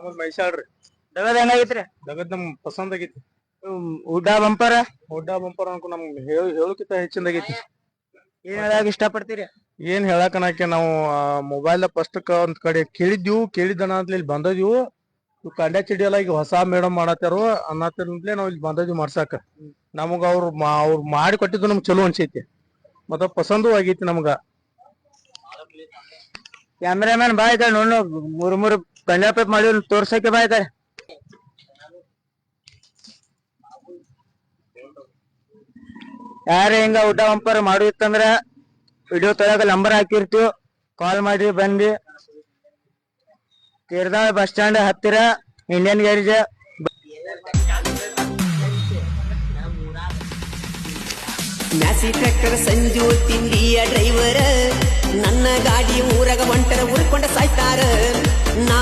ನಮ್ಮದ್ ಮೈಸಾಳ್ರಿ. ದಗದ್ ಹೆಂಗಾಗೈತ್ರಿ? ದಗದ್ ನಮ್ ಪಸಂದ್ ಆಗೈತಿ. ಊಟ ಬಂಪರ ಬಂಪರ್ ಅನ್ಕೊ ನಮ್ಗೆ ಹೇಳೋಕಿಂತ ಹೆಚ್ಚಿಂದಾಗೈತಿ. ಏನ್ ಹೇಳಕ್ ಇಷ್ಟಪಡ್ತೀರಿ? ಏನ್ ಹೇಳಕನಕ್ಕೆ ನಾವು ಮೊಬೈಲ್ ಫಸ್ಟ್ ಒಂದ್ ಕಡೆ ಕೇಳಿದ್ದಣ ಅಂತ ಇಲ್ಲಿ ಬಂದದ್ವು. ಕಂಡ್ಯಾ ಚಿಡಿಯಲ್ಲ ಈಗ ಹೊಸ ಮೇಡಮ್ ಮಾಡತ್ತಾರು ಅನ್ನತ್ತೇ ನಾವ್ ಇಲ್ಲಿ ಬಂದದ್ವಿ ಮಾಡ್ಸಾಕ. ನಮಗ ಅವ್ರು ಮಾಡಿ ಕೊಟ್ಟಿದ್ದು ನಮ್ಗ್ ಚಲೋ ಅನ್ಸೈತಿ, ಮತ್ತ ಪಸಂದು ಆಗೈತಿ ನಮ್ಗ. ಕ್ಯಾಮ್ರಾಮನ್ ಬಾ ಇದ್ದಾರೆ ನೋಡ್ ಮೂರ್ ಕಂಡ್ಯಾ ಪೇಪ್ ಮಾಡಿ ತೋರ್ಸಕ್ಕೆ ಬಾ ಇದ್ದಾರೆ. ಯಾರ ಹಿಂಗ ಊಟ ಬಂಪರ್ ಮಾಡು ಇತ್ತಂದ್ರ ವಿಡಿಯೋ ತಳಗ ನಂಬರ್ ಹಾಕಿರ್ತೀವಿ, ಕಾಲ್ ಮಾಡಿ ಬಂದಿ. ತೀರ್ದಾಳ ಬಸ್ ಸ್ಟ್ಯಾಂಡ್ ಹತ್ತಿರ Indian garage. Massey tractor Sanju ತಿಂಡಿಯ ಡ್ರೈವರ್, ನನ್ನ ಗಾಡಿ ಊರಾಗ ಹೊಂಟರ ಉರ್ಕೊಂಡ ಸಾಯ್ತಾರ. ನಾ